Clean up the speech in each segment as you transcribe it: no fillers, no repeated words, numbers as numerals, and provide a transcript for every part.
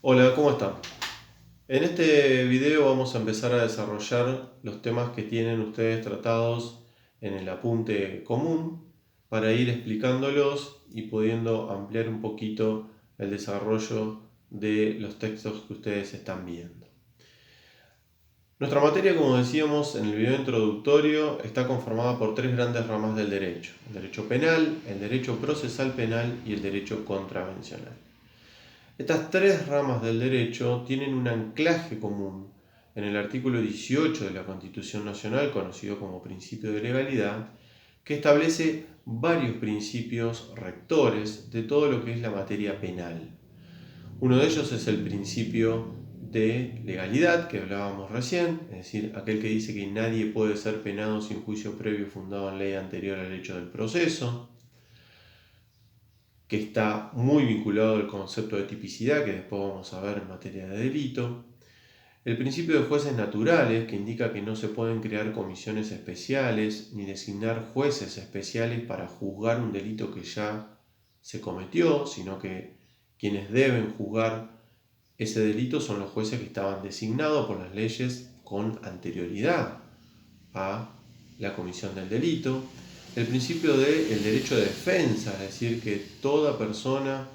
Hola, ¿cómo están? En este video vamos a empezar a desarrollar los temas que tienen ustedes tratados en el apunte común para ir explicándolos y pudiendo ampliar un poquito el desarrollo de los textos que ustedes están viendo. Nuestra materia, como decíamos en el video introductorio, está conformada por tres grandes ramas del derecho: el derecho penal, el derecho procesal penal y el derecho contravencional. Estas tres ramas del derecho tienen un anclaje común en el artículo 18 de la Constitución Nacional, conocido como principio de legalidad, que establece varios principios rectores de todo lo que es la materia penal. Uno de ellos es el principio de legalidad que hablábamos recién, es decir, aquel que dice que nadie puede ser penado sin juicio previo fundado en ley anterior al hecho del proceso, que está muy vinculado al concepto de tipicidad que después vamos a ver en materia de delito. El principio de jueces naturales, que indica que no se pueden crear comisiones especiales ni designar jueces especiales para juzgar un delito que ya se cometió, sino que quienes deben juzgar ese delito son los jueces que estaban designados por las leyes con anterioridad a la comisión del delito. El principio del derecho de defensa, es decir, que toda persona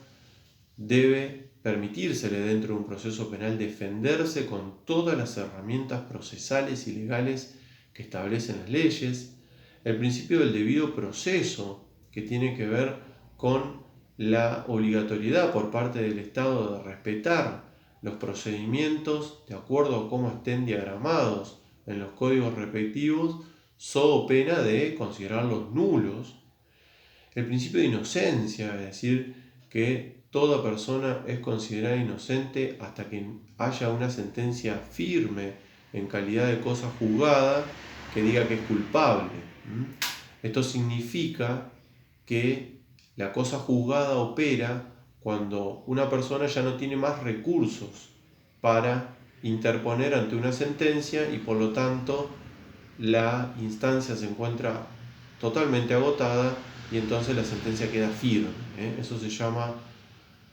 debe permitírsele dentro de un proceso penal defenderse con todas las herramientas procesales y legales que establecen las leyes. El principio del debido proceso, que tiene que ver con la obligatoriedad por parte del Estado de respetar los procedimientos de acuerdo a cómo estén diagramados en los códigos respectivos, so pena de considerarlos nulos. El principio de inocencia, es decir, que toda persona es considerada inocente hasta que haya una sentencia firme en calidad de cosa juzgada que diga que es culpable. Esto significa que la cosa juzgada opera cuando una persona ya no tiene más recursos para interponer ante una sentencia y por lo tanto la instancia se encuentra totalmente agotada y entonces la sentencia queda firme. Eso se llama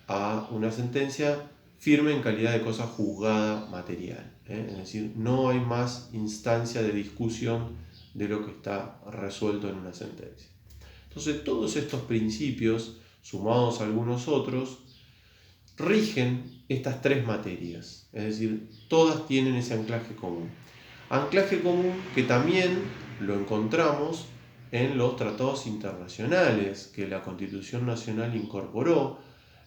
a una sentencia firme en calidad de cosa juzgada material. Es decir, no hay más instancia de discusión de lo que está resuelto en una sentencia. Entonces, todos estos principios, sumados a algunos otros, rigen estas tres materias. Es decir, todas tienen ese anclaje común. Anclaje común que también lo encontramos en los tratados internacionales que la Constitución Nacional incorporó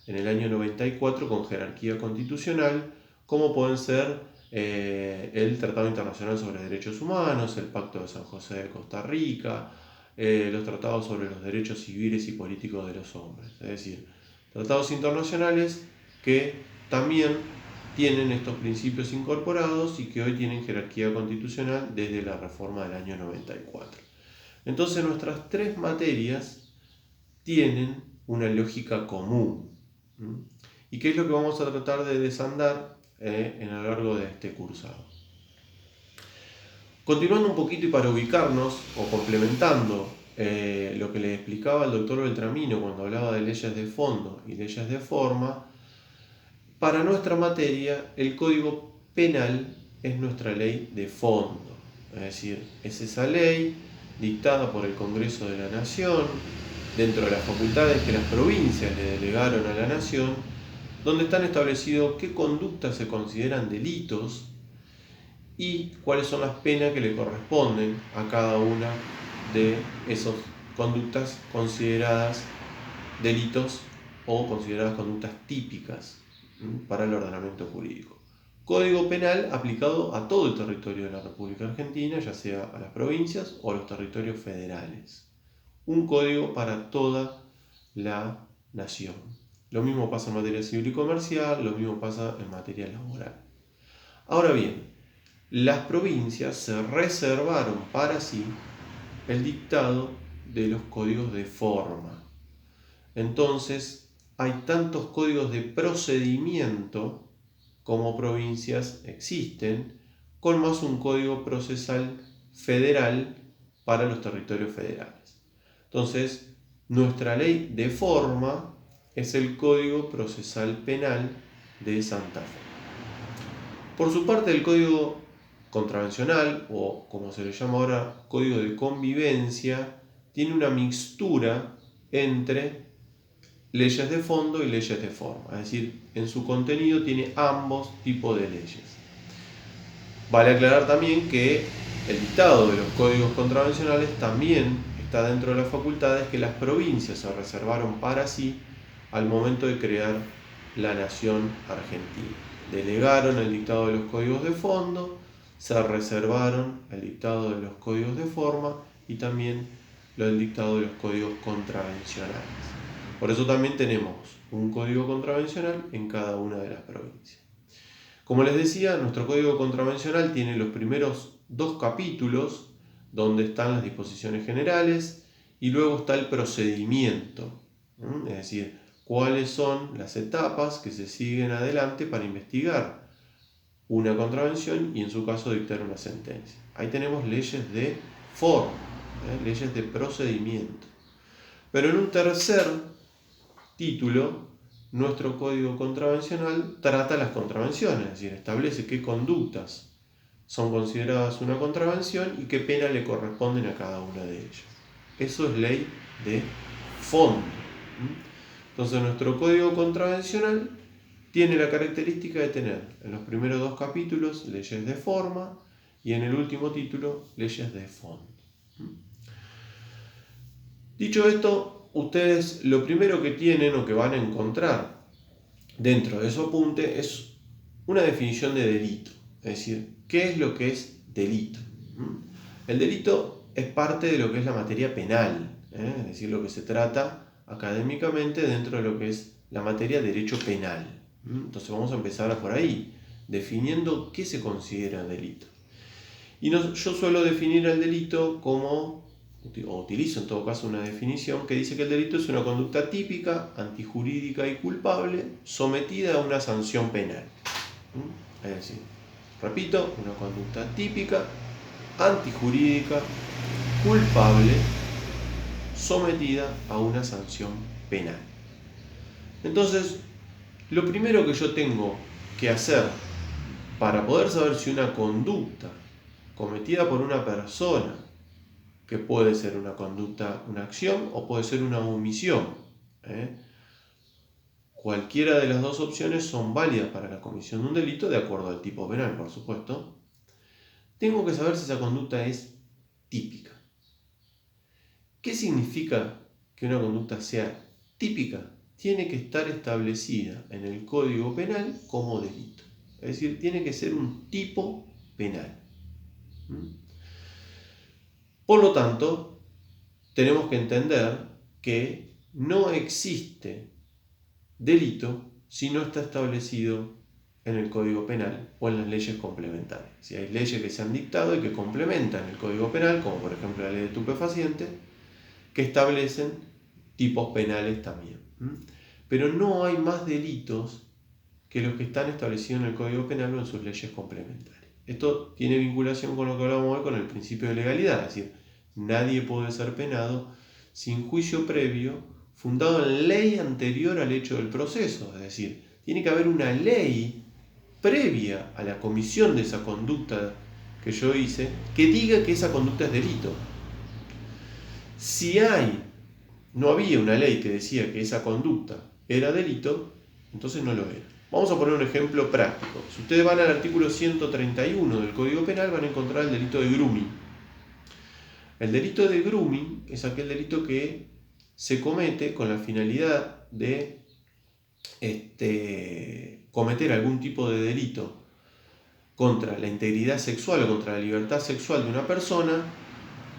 en el año 94 con jerarquía constitucional, como pueden ser el Tratado Internacional sobre Derechos Humanos, el Pacto de San José de Costa Rica, los tratados sobre los derechos civiles y políticos de los hombres. Es decir, tratados internacionales que también tienen estos principios incorporados y que hoy tienen jerarquía constitucional desde la reforma del año 94. Entonces nuestras tres materias tienen una lógica común. ¿Y qué es lo que vamos a tratar de desandar en a lo largo de este cursado? Continuando un poquito y para ubicarnos o complementando lo que le explicaba el doctor Beltramino cuando hablaba de leyes de fondo y leyes de forma, para nuestra materia el Código Penal es nuestra ley de fondo, es decir, es esa ley dictada por el Congreso de la Nación, dentro de las facultades que las provincias le delegaron a la Nación, donde están establecidos qué conductas se consideran delitos y cuáles son las penas que le corresponden a cada una de esas conductas consideradas delitos o consideradas conductas típicas para el ordenamiento jurídico. Código penal aplicado a todo el territorio de la República Argentina, ya sea a las provincias o a los territorios federales. Un código para toda la nación. Lo mismo pasa en materia civil y comercial, lo mismo pasa en materia laboral. Ahora bien, las provincias se reservaron para sí el dictado de los códigos de forma. Entonces, hay tantos códigos de procedimiento como provincias existen, con más un código procesal federal para los territorios federales. Entonces, nuestra ley de forma es el Código Procesal Penal de Santa Fe. Por su parte, el Código Contravencional, o como se le llama ahora, Código de Convivencia, tiene una mixtura entre leyes de fondo y leyes de forma, es decir, en su contenido tiene ambos tipos de leyes. Vale aclarar también que el dictado de los códigos contravencionales también está dentro de las facultades que las provincias se reservaron para sí al momento de crear la nación argentina. Delegaron el dictado de los códigos de fondo, se reservaron el dictado de los códigos de forma y también el dictado de los códigos contravencionales. Por eso también tenemos un código contravencional en cada una de las provincias. Como les decía, nuestro código contravencional tiene los primeros 2 capítulos donde están las disposiciones generales y luego está el procedimiento, es decir, cuáles son las etapas que se siguen adelante para investigar una contravención y en su caso dictar una sentencia. Ahí tenemos leyes de forma, leyes de procedimiento. Pero en un tercer título, nuestro código contravencional trata las contravenciones, es decir, establece qué conductas son consideradas una contravención y qué pena le corresponden a cada una de ellas. Eso es ley de fondo. Entonces, nuestro código contravencional tiene la característica de tener en los primeros 2 capítulos leyes de forma y en el último título leyes de fondo. Dicho esto, ustedes lo primero que tienen o que van a encontrar dentro de su apunte es una definición de delito. Es decir, ¿qué es lo que es delito? El delito es parte de lo que es la materia penal, es decir, lo que se trata académicamente dentro de lo que es la materia de derecho penal. Entonces vamos a empezar por ahí, definiendo qué se considera delito. Y yo suelo definir el delito como, o utilizo en todo caso una definición que dice que el delito es una conducta típica, antijurídica y culpable sometida a una sanción penal. Es decir, repito, una conducta típica, antijurídica, culpable, sometida a una sanción penal. Entonces, lo primero que yo tengo que hacer para poder saber si una conducta cometida por una persona, que puede ser una conducta, una acción o puede ser una omisión, cualquiera de las 2 opciones son válidas para la comisión de un delito de acuerdo al tipo penal, por supuesto. Tengo que saber si esa conducta es típica. ¿Qué significa que una conducta sea típica? Tiene que estar establecida en el Código Penal como delito. Es decir, tiene que ser un tipo penal. Por lo tanto, tenemos que entender que no existe delito si no está establecido en el Código Penal o en las leyes complementarias. Si hay leyes que se han dictado y que complementan el Código Penal, como por ejemplo la ley de estupefacientes, que establecen tipos penales también. Pero no hay más delitos que los que están establecidos en el Código Penal o en sus leyes complementarias. Esto tiene vinculación con lo que hablábamos hoy, con el principio de legalidad, es decir, nadie puede ser penado sin juicio previo fundado en ley anterior al hecho del proceso, es decir, tiene que haber una ley previa a la comisión de esa conducta que yo hice que diga que esa conducta es delito. Si no había una ley que decía que esa conducta era delito, entonces no lo era. Vamos a poner un ejemplo práctico. Si ustedes van al artículo 131 del Código Penal, van a encontrar el delito de grooming. El delito de grooming es aquel delito que se comete con la finalidad de cometer algún tipo de delito contra la integridad sexual o contra la libertad sexual de una persona,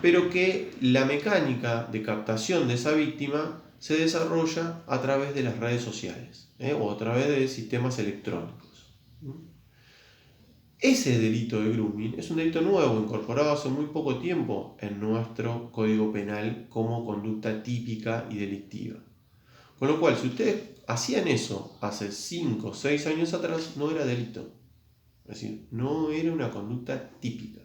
pero que la mecánica de captación de esa víctima se desarrolla a través de las redes sociales o a través de sistemas electrónicos. Ese delito de grooming es un delito nuevo, incorporado hace muy poco tiempo en nuestro Código Penal como conducta típica y delictiva. Con lo cual, si ustedes hacían eso hace 5 o 6 años atrás, no era delito. Es decir, no era una conducta típica.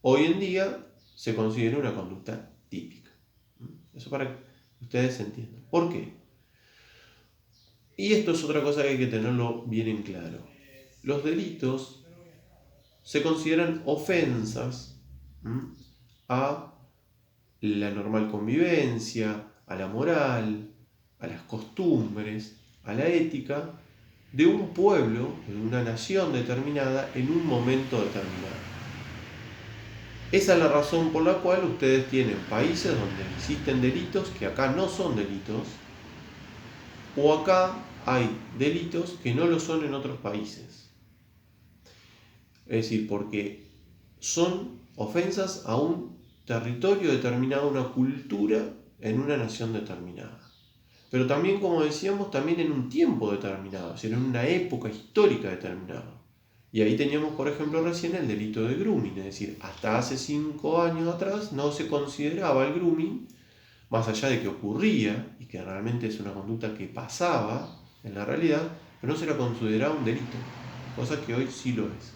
Hoy en día se considera una conducta típica. Eso para que ustedes entiendan. ¿Por qué? Y esto es otra cosa que hay que tenerlo bien en claro. Los delitos se consideran ofensas a la normal convivencia, a la moral, a las costumbres, a la ética de un pueblo, de una nación determinada, en un momento determinado. Esa es la razón por la cual ustedes tienen países donde existen delitos que acá no son delitos, o acá hay delitos que no lo son en otros países. Es decir, porque son ofensas a un territorio determinado, una cultura en una nación determinada. Pero también, como decíamos, también en un tiempo determinado, es decir, en una época histórica determinada. Y ahí teníamos, por ejemplo, recién el delito de grooming, es decir, hasta hace 5 años atrás no se consideraba el grooming, más allá de que ocurría y que realmente es una conducta que pasaba en la realidad, pero no se la consideraba un delito, cosa que hoy sí lo es.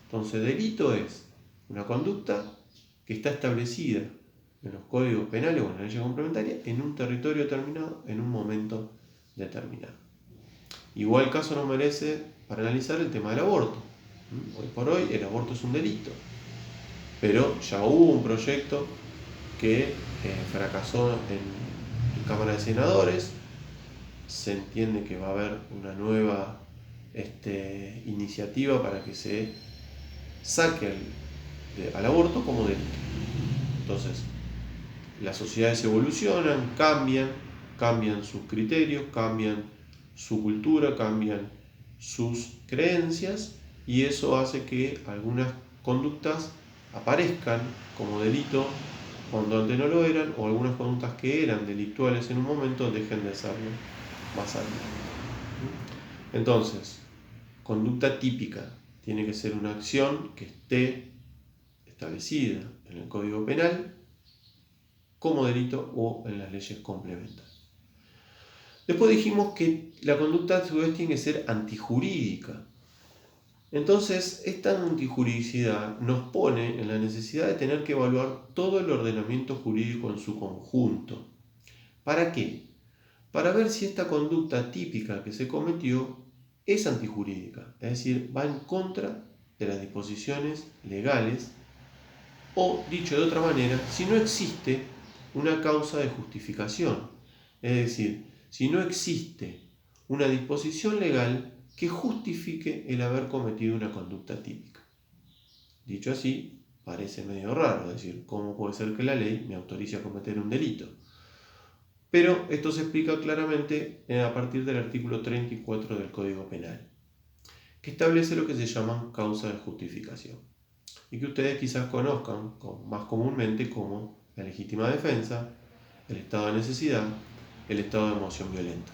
Entonces, delito es una conducta que está establecida en los códigos penales o en la ley complementaria en un territorio determinado, en un momento determinado. Igual caso no merece para analizar el tema del aborto. Hoy por hoy el aborto es un delito, pero ya hubo un proyecto que fracasó en Cámara de Senadores. Se entiende que va a haber una nueva iniciativa para que se saque al aborto como delito. Entonces, las sociedades evolucionan, cambian sus criterios, cambian su cultura, cambian sus creencias, y eso hace que algunas conductas aparezcan como delito cuando antes no lo eran, o algunas conductas que eran delictuales en un momento dejen de serlo más adelante. Entonces, conducta típica tiene que ser una acción que esté establecida en el Código Penal como delito o en las leyes complementarias. Después dijimos que la conducta a su vez tiene que ser antijurídica. Entonces, esta antijuridicidad nos pone en la necesidad de tener que evaluar todo el ordenamiento jurídico en su conjunto. ¿Para qué? Para ver si esta conducta típica que se cometió es antijurídica, es decir, va en contra de las disposiciones legales, o, dicho de otra manera, si no existe una causa de justificación, es decir, si no existe una disposición legal que justifique el haber cometido una conducta típica. Dicho así, parece medio raro, es decir, ¿cómo puede ser que la ley me autorice a cometer un delito? Pero esto se explica claramente a partir del artículo 34 del Código Penal, que establece lo que se llaman causas de justificación, y que ustedes quizás conozcan más comúnmente como la legítima defensa, el estado de necesidad, el estado de emoción violenta.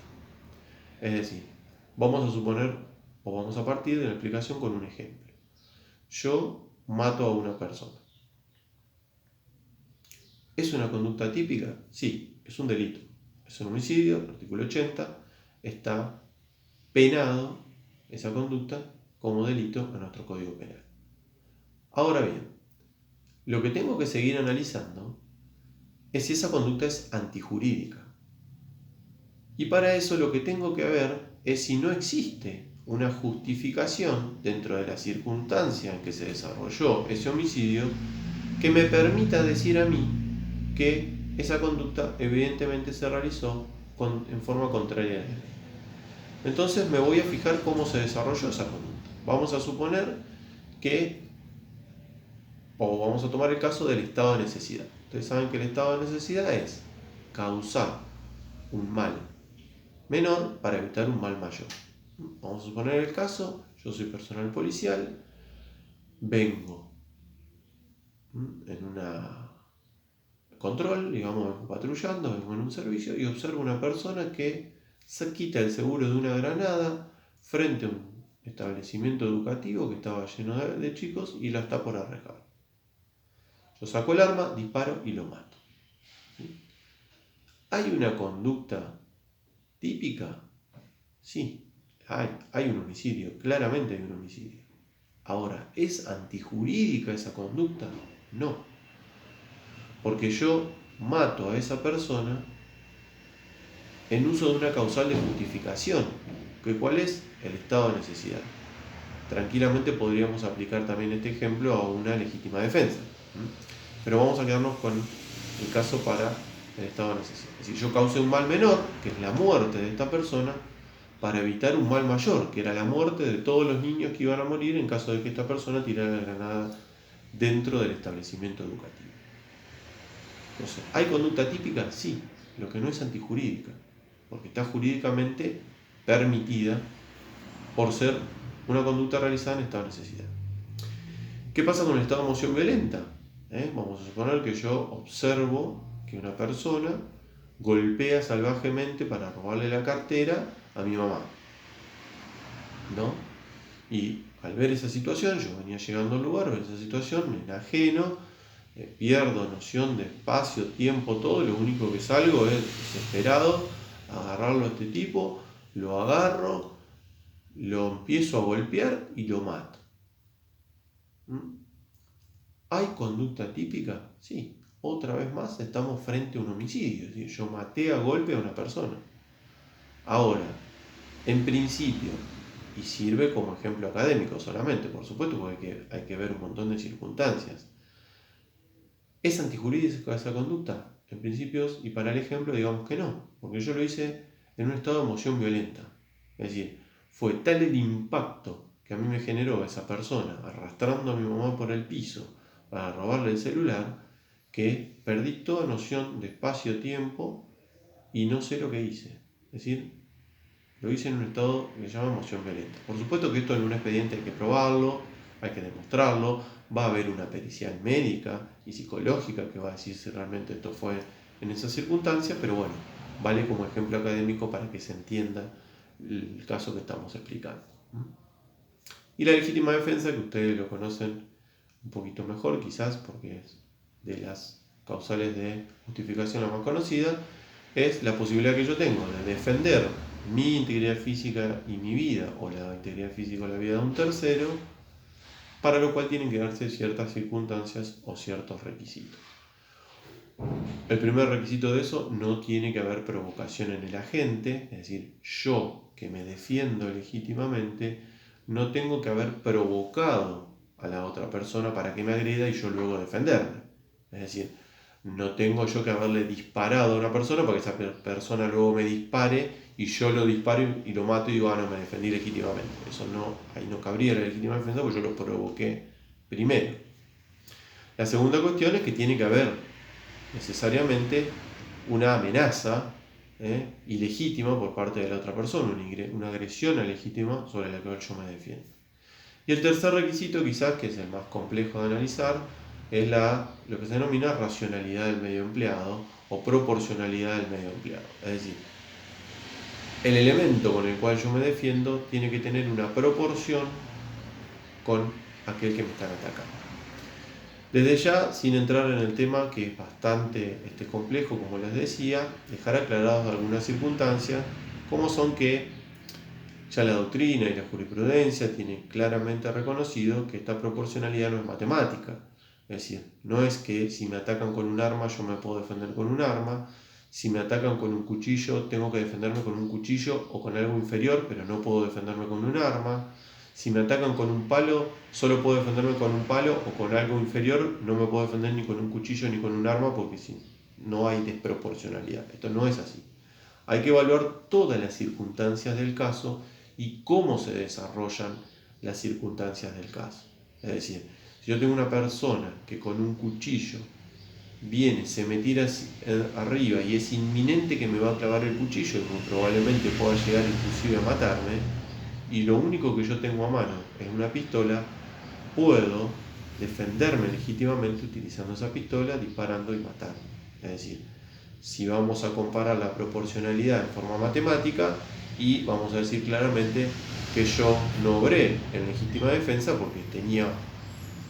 Es decir, vamos a suponer, o vamos a partir de la explicación con un ejemplo. Yo mato a una persona. ¿Es una conducta típica? Sí, es un delito. Es un homicidio, el artículo 80, está penado esa conducta como delito en nuestro Código Penal. Ahora bien, lo que tengo que seguir analizando es si esa conducta es antijurídica. Y para eso lo que tengo que ver es si no existe una justificación dentro de la circunstancia en que se desarrolló ese homicidio que me permita decir a mí que esa conducta evidentemente se realizó en forma contraria a la ley. Entonces me voy a fijar cómo se desarrolló esa conducta. Vamos a suponer o vamos a tomar el caso del estado de necesidad. Ustedes saben que el estado de necesidad es causar un mal menor para evitar un mal mayor. Vamos a suponer el caso, yo soy personal policial, vengo en una control, digamos, vengo patrullando, vengo en un servicio y observo una persona que se quita el seguro de una granada frente a un establecimiento educativo que estaba lleno de chicos y la está por arrancar. Yo saco el arma, disparo y lo mato. ¿Hay una conducta típica? Sí, hay un homicidio, claramente hay un homicidio. Ahora, ¿es antijurídica esa conducta? No, porque yo mato a esa persona en uso de una causal de justificación, que ¿cuál es? El estado de necesidad. Tranquilamente podríamos aplicar también este ejemplo a una legítima defensa. Pero vamos a quedarnos con el caso para el estado de necesidad. Es decir, yo causé un mal menor, que es la muerte de esta persona, para evitar un mal mayor, que era la muerte de todos los niños que iban a morir en caso de que esta persona tirara la granada dentro del establecimiento educativo. Entonces, ¿hay conducta típica? Sí, lo que no es antijurídica, porque está jurídicamente permitida por ser una conducta realizada en estado de necesidad. ¿Qué pasa con el estado de emoción violenta? Vamos a suponer que yo observo que una persona golpea salvajemente para robarle la cartera a mi mamá, ¿no? Y al ver esa situación, yo venía llegando al lugar, ver esa situación, me enajeno, pierdo noción de espacio, tiempo, todo, lo único que salgo es desesperado, agarrarlo a este tipo, lo agarro, lo empiezo a golpear y lo mato. ¿Hay conducta típica? Sí. Otra vez más estamos frente a un homicidio, es decir, yo maté a golpe a una persona. Ahora, en principio, y sirve como ejemplo académico solamente, por supuesto, porque hay que ver un montón de circunstancias. ¿Es antijurídica esa conducta? En principio, y para el ejemplo, digamos que no, porque yo lo hice en un estado de emoción violenta. Es decir, fue tal el impacto que a mí me generó esa persona arrastrando a mi mamá por el piso para robarle el celular, que perdí toda noción de espacio-tiempo y no sé lo que hice. Es decir, lo hice en un estado que se llama emoción violenta. Por supuesto que esto en un expediente hay que probarlo, hay que demostrarlo, va a haber una pericial médica y psicológica que va a decir si realmente esto fue en esas circunstancias, pero bueno, vale como ejemplo académico para que se entienda el caso que estamos explicando. Y la legítima defensa, que ustedes lo conocen un poquito mejor, quizás porque es de las causales de justificación la más conocida, es la posibilidad que yo tengo de defender mi integridad física y mi vida, o la integridad física o la vida de un tercero, para lo cual tienen que darse ciertas circunstancias o ciertos requisitos. El primer requisito de eso: no tiene que haber provocación en el agente, es decir, yo que me defiendo legítimamente no tengo que haber provocado a la otra persona para que me agreda y yo luego defenderme. Es decir, no tengo yo que haberle disparado a una persona para que esa persona luego me dispare y yo lo disparo y lo mato y digo, no, me defendí legítimamente. Eso no, ahí no cabría la legítima defensa porque yo lo provoqué primero. La segunda cuestión es que tiene que haber necesariamente una amenaza ilegítima por parte de la otra persona, una agresión ilegítima sobre la que yo me defiendo. Y el tercer requisito, quizás que es el más complejo de analizar, es lo que se denomina racionalidad del medio empleado o proporcionalidad del medio empleado. Es decir, el elemento con el cual yo me defiendo tiene que tener una proporción con aquel que me está atacando. Desde ya, sin entrar en el tema, que es bastante complejo, como les decía, dejar aclaradas algunas circunstancias, como son que ya la doctrina y la jurisprudencia tienen claramente reconocido que esta proporcionalidad no es matemática. Es decir, no es que si me atacan con un arma yo me puedo defender con un arma, si me atacan con un cuchillo tengo que defenderme con un cuchillo o con algo inferior, pero no puedo defenderme con un arma. Si me atacan con un palo, solo puedo defenderme con un palo o con algo inferior, no me puedo defender ni con un cuchillo ni con un arma porque no hay desproporcionalidad. Esto no es así. Hay que evaluar todas las circunstancias del caso y cómo se desarrollan las circunstancias del caso. Es decir, si yo tengo una persona que con un cuchillo viene, se me tira arriba y es inminente que me va a clavar el cuchillo y muy probablemente pueda llegar inclusive a matarme, y lo único que yo tengo a mano es una pistola, puedo defenderme legítimamente utilizando esa pistola, disparando y matarme. Es decir, si vamos a comparar la proporcionalidad en forma matemática, y vamos a decir claramente que yo no obré en legítima defensa porque tenía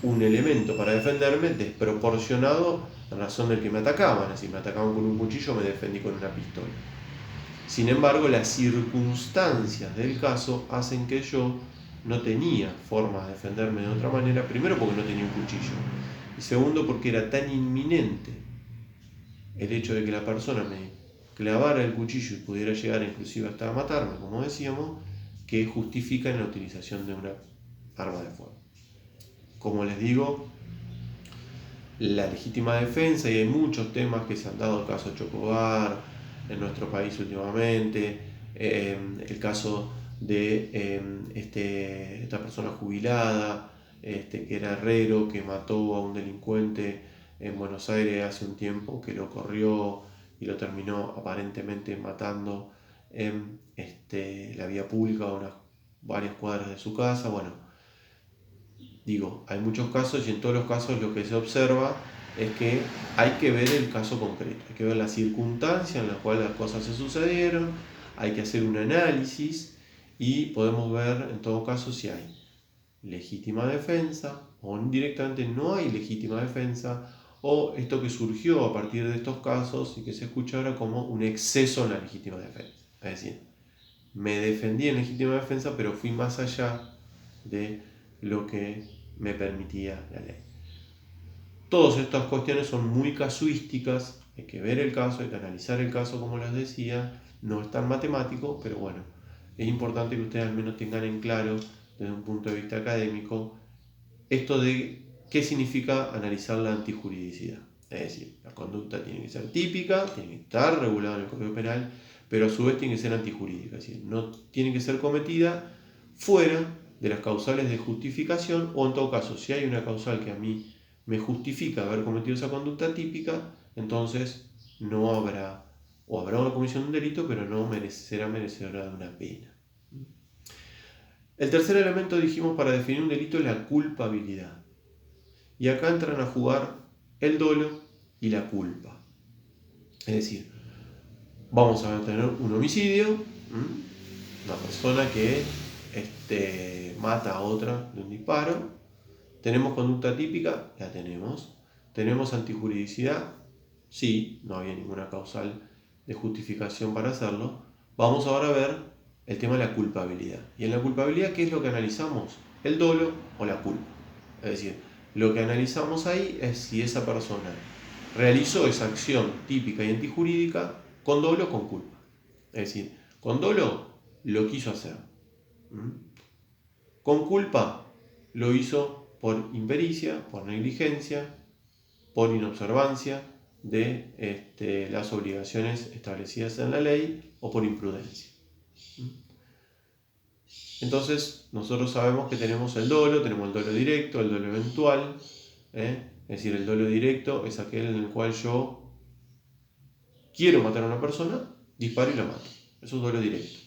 un elemento para defenderme desproporcionado en razón del que me atacaban. Es decir, me atacaban con un cuchillo, me defendí con una pistola. Sin embargo, las circunstancias del caso hacen que yo no tenía forma de defenderme de otra manera, primero porque no tenía un cuchillo, y segundo porque era tan inminente el hecho de que la persona clavara el cuchillo y pudiera llegar inclusive hasta matarme, como decíamos, que justifican la utilización de una arma de fuego. Como les digo, la legítima defensa, y hay muchos temas que se han dado, el caso Chocobar en nuestro país últimamente, el caso de esta persona jubilada, que era herrero, que mató a un delincuente en Buenos Aires hace un tiempo, que lo corrió y lo terminó aparentemente matando en la vía pública a unas varias cuadras de su casa. Bueno, digo, hay muchos casos y en todos los casos lo que se observa es que hay que ver el caso concreto, hay que ver la circunstancia en la cual las cosas se sucedieron, hay que hacer un análisis y podemos ver en todo caso si hay legítima defensa o directamente no hay legítima defensa, o esto que surgió a partir de estos casos y que se escucha ahora como un exceso en la legítima defensa. Es decir, me defendí en legítima defensa, pero fui más allá de lo que me permitía la ley. Todas estas cuestiones son muy casuísticas, hay que ver el caso, hay que analizar el caso, como les decía, no es tan matemático, pero bueno, es importante que ustedes al menos tengan en claro, desde un punto de vista académico, esto de qué significa analizar la antijuridicidad. Es decir, la conducta tiene que ser típica, tiene que estar regulada en el Código Penal, pero a su vez tiene que ser antijurídica, es decir, no tiene que ser cometida fuera de las causales de justificación, o en todo caso, si hay una causal que a mí me justifica haber cometido esa conducta típica, entonces no habrá, o habrá una comisión de un delito, pero no será merecedora de una pena. El tercer elemento, dijimos, para definir un delito es la culpabilidad. Y acá entran a jugar el dolo y la culpa. Es decir, vamos a tener un homicidio, una persona que mata a otra de un disparo. ¿Tenemos conducta típica? La tenemos. ¿Tenemos antijuridicidad? Sí, no había ninguna causal de justificación para hacerlo. Vamos ahora a ver el tema de la culpabilidad. Y en la culpabilidad, ¿qué es lo que analizamos? ¿El dolo o la culpa? Es decir, lo que analizamos ahí es si esa persona realizó esa acción típica y antijurídica con dolo o con culpa. Es decir, con dolo lo quiso hacer. Con culpa lo hizo por impericia, por negligencia, por inobservancia de las obligaciones establecidas en la ley o por imprudencia. Entonces, nosotros sabemos que tenemos el dolo directo, el dolo eventual. Es decir, el dolo directo es aquel en el cual yo quiero matar a una persona, disparo y la mato. Eso es dolo directo.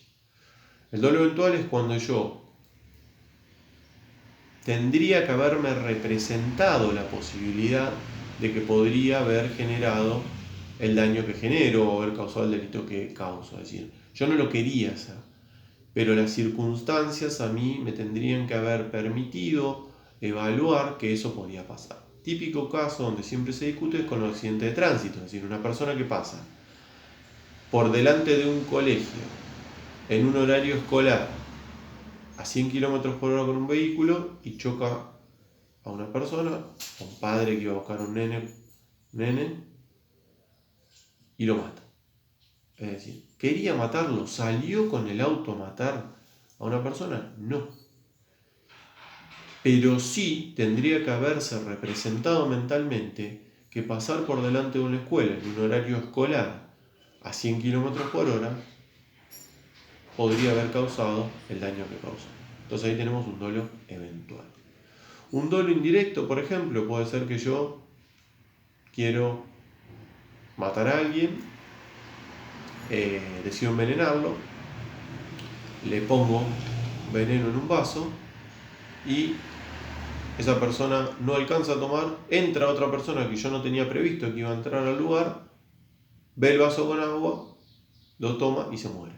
El dolo eventual es cuando yo tendría que haberme representado la posibilidad de que podría haber generado el daño que genero o haber causado el delito que causo. Es decir, yo no lo quería hacer, pero las circunstancias a mí me tendrían que haber permitido evaluar que eso podía pasar. Típico caso donde siempre se discute es con los accidentes de tránsito, es decir, una persona que pasa por delante de un colegio en un horario escolar a 100 km por hora con un vehículo y choca a una persona, a un padre que iba a buscar a un nene y lo mata. Es decir, ¿quería matarlo? ¿Salió con el auto a matar a una persona? No. Pero sí tendría que haberse representado mentalmente que pasar por delante de una escuela en un horario escolar a 100 km por hora podría haber causado el daño que causó. Entonces ahí tenemos un dolo eventual. Un dolo indirecto, por ejemplo, puede ser que yo quiero matar a alguien, decido envenenarlo, le pongo veneno en un vaso y esa persona no alcanza a tomar, entra otra persona que yo no tenía previsto que iba a entrar al lugar, ve el vaso con agua, lo toma y se muere.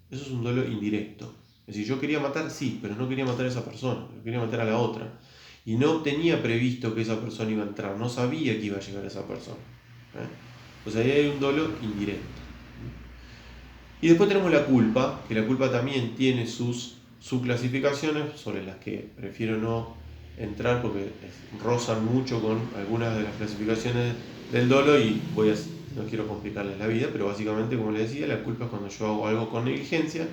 Eso es un dolo indirecto. Es decir, yo quería matar, sí, pero no quería matar a esa persona, yo quería matar a la otra. Y no tenía previsto que esa persona iba a entrar, no sabía que iba a llegar esa persona. Entonces ahí hay un dolo indirecto. Y después tenemos la culpa, que la culpa también tiene sus subclasificaciones, sobre las que prefiero no entrar porque rozan mucho con algunas de las clasificaciones del dolo y voy a no quiero complicarles la vida, pero básicamente, como les decía, la culpa es cuando yo hago algo con negligencia,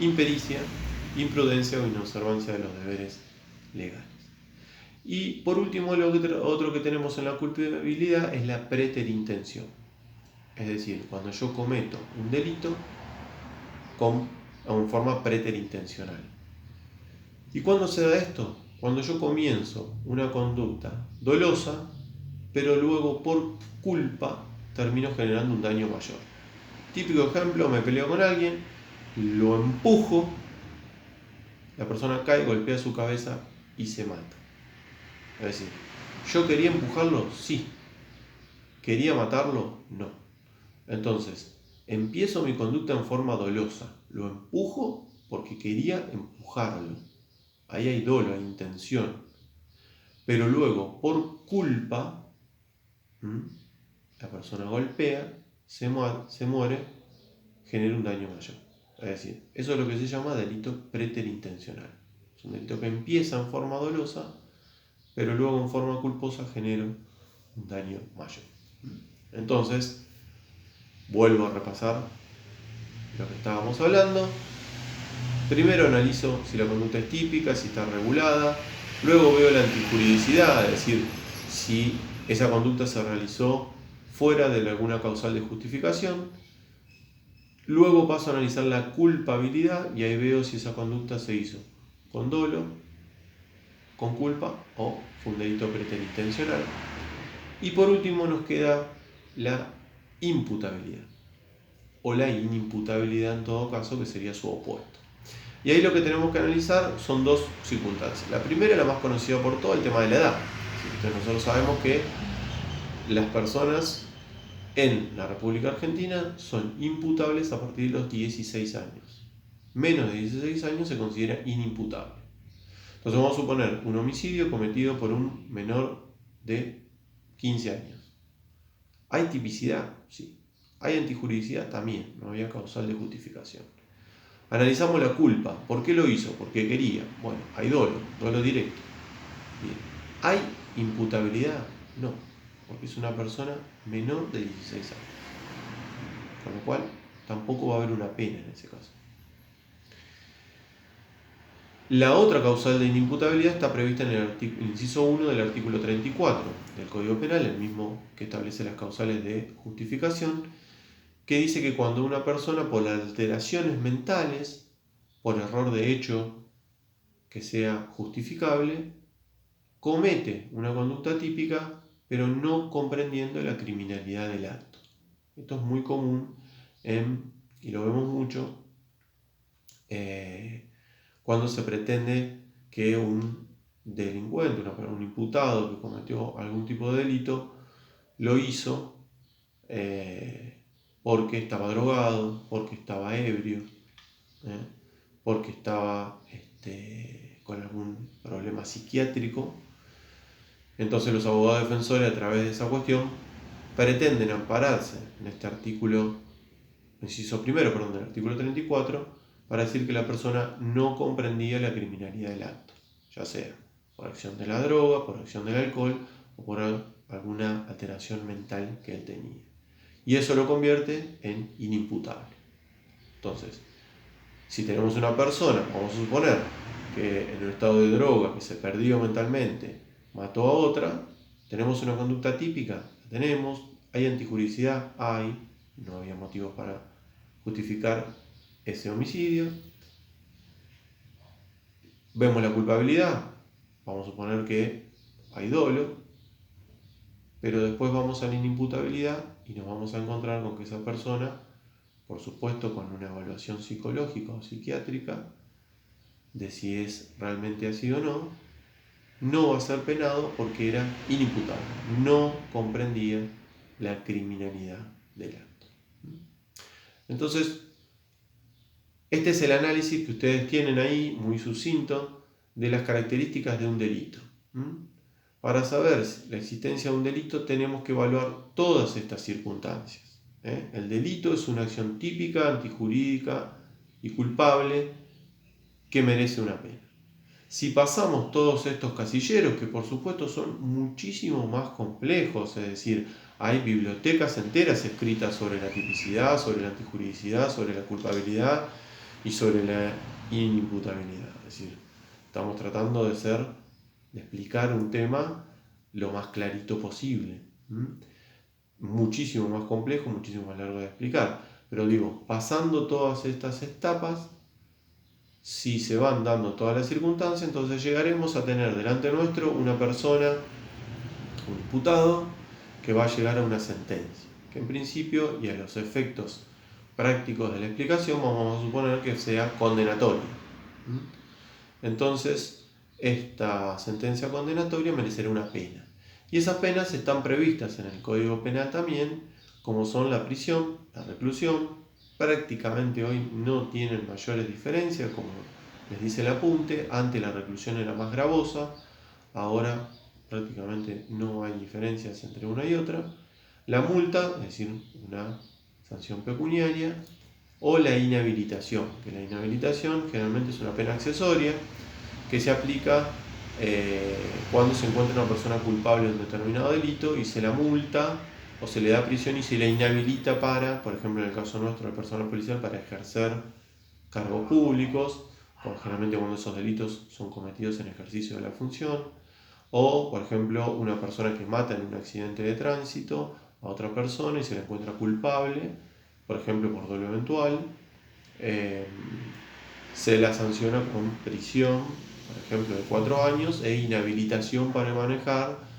impericia, imprudencia o inobservancia de los deberes legales. Y por último, otro que tenemos en la culpabilidad es la preterintención. Es decir, cuando yo cometo un delito en forma preterintencional. ¿Y cuándo se da esto? Cuando yo comienzo una conducta dolosa, pero luego por culpa termino generando un daño mayor. Típico ejemplo, me peleo con alguien, lo empujo, la persona cae, golpea su cabeza y se mata. Es decir, ¿yo quería empujarlo? Sí. ¿Quería matarlo? No. Entonces, empiezo mi conducta en forma dolosa. Lo empujo porque quería empujarlo. Ahí hay dolo, hay intención. Pero luego, por culpa, la persona golpea, se muere, genera un daño mayor. Es decir, eso es lo que se llama delito preterintencional. Es un delito que empieza en forma dolosa, pero luego en forma culposa genera un daño mayor. Entonces, vuelvo a repasar lo que estábamos hablando. Primero analizo si la conducta es típica, si está regulada. Luego veo la antijuridicidad, es decir, si esa conducta se realizó fuera de alguna causal de justificación. Luego paso a analizar la culpabilidad y ahí veo si esa conducta se hizo con dolo, con culpa o fue un delito preterintencional. Y por último nos queda la imputabilidad o la inimputabilidad en todo caso, que sería su opuesto. Y ahí lo que tenemos que analizar son dos circunstancias. La primera, la más conocida por todo, el tema de la edad. Entonces nosotros sabemos que las personas en la República Argentina son imputables a partir de los 16 años. Menos de 16 años se considera inimputable. Entonces vamos a suponer un homicidio cometido por un menor de 15 años. ¿Hay tipicidad? Sí. ¿Hay antijuridicidad? También. No había causal de justificación. Analizamos la culpa. ¿Por qué lo hizo? Porque quería. Bueno, hay dolo directo. Bien. ¿Hay imputabilidad? No, porque es una persona menor de 16 años. Con lo cual, tampoco va a haber una pena en ese caso. La otra causal de inimputabilidad está prevista en el inciso 1 del artículo 34 del Código Penal, el mismo que establece las causales de justificación, que dice que cuando una persona, por alteraciones mentales, por error de hecho que sea justificable, comete una conducta típica, pero no comprendiendo la criminalidad del acto. Esto es muy común y lo vemos mucho cuando se pretende que un delincuente, un imputado que cometió algún tipo de delito, lo hizo porque estaba drogado, porque estaba ebrio, porque estaba con algún problema psiquiátrico. Entonces los abogados defensores, a través de esa cuestión, pretenden ampararse en este artículo, inciso primero, del artículo 34, para decir que la persona no comprendía la criminalidad del acto, ya sea por acción de la droga, por acción del alcohol o por alguna alteración mental que él tenía. Y eso lo convierte en inimputable. Entonces, si tenemos una persona, vamos a suponer que en un estado de droga, que se perdió mentalmente, mató a otra, tenemos una conducta típica, la tenemos, hay antijuridicidad, no había motivos para justificar ese homicidio. Vemos la culpabilidad, vamos a suponer que hay dolo, pero después vamos a la inimputabilidad y nos vamos a encontrar con que esa persona, por supuesto con una evaluación psicológica o psiquiátrica, de si es realmente así o no va a ser penado porque era inimputable, no comprendía la criminalidad del acto. Entonces, este es el análisis que ustedes tienen ahí, muy sucinto, de las características de un delito. Para saber la existencia de un delito tenemos que evaluar todas estas circunstancias. El delito es una acción típica, antijurídica y culpable que merece una pena. Si pasamos todos estos casilleros, que por supuesto son muchísimo más complejos, es decir, hay bibliotecas enteras escritas sobre la tipicidad, sobre la antijuridicidad, sobre la culpabilidad y sobre la inimputabilidad. Es decir, estamos tratando de explicar un tema lo más clarito posible. Muchísimo más complejo, muchísimo más largo de explicar. Pero digo, pasando todas estas etapas, si se van dando todas las circunstancias, entonces llegaremos a tener delante nuestro una persona, un imputado, que va a llegar a una sentencia, que en principio y a los efectos prácticos de la explicación vamos a suponer que sea condenatoria. Entonces, esta sentencia condenatoria merecerá una pena. Y esas penas están previstas en el Código Penal también, como son la prisión, la reclusión. Prácticamente hoy no tienen mayores diferencias, como les dice el apunte. Antes la reclusión era más gravosa, ahora prácticamente no hay diferencias entre una y otra. La multa, es decir, una sanción pecuniaria, o la inhabilitación, que la inhabilitación generalmente es una pena accesoria que se aplica cuando se encuentra una persona culpable de un determinado delito y se la multa o se le da prisión y se la inhabilita para, por ejemplo en el caso nuestro de personal policial, para ejercer cargos públicos, o generalmente cuando esos delitos son cometidos en ejercicio de la función, o por ejemplo una persona que mata en un accidente de tránsito a otra persona y se la encuentra culpable, por ejemplo por dolo eventual, se la sanciona con prisión, por ejemplo, de 4 años e inhabilitación para manejar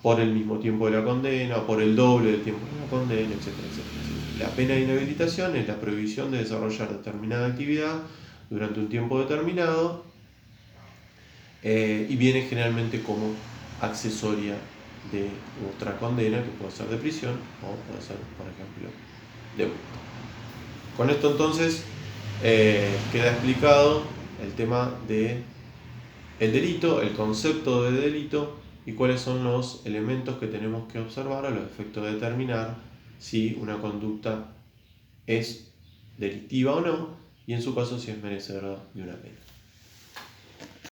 por el mismo tiempo de la condena, o por el doble del tiempo de la condena, etcétera, etcétera. La pena de inhabilitación es la prohibición de desarrollar determinada actividad durante un tiempo determinado y viene generalmente como accesoria de otra condena que puede ser de prisión o puede ser, por ejemplo, de multa. Con esto entonces queda explicado el tema de el delito, el concepto de delito y cuáles son los elementos que tenemos que observar a los efectos de determinar si una conducta es delictiva o no y en su caso si es merecedora de una pena.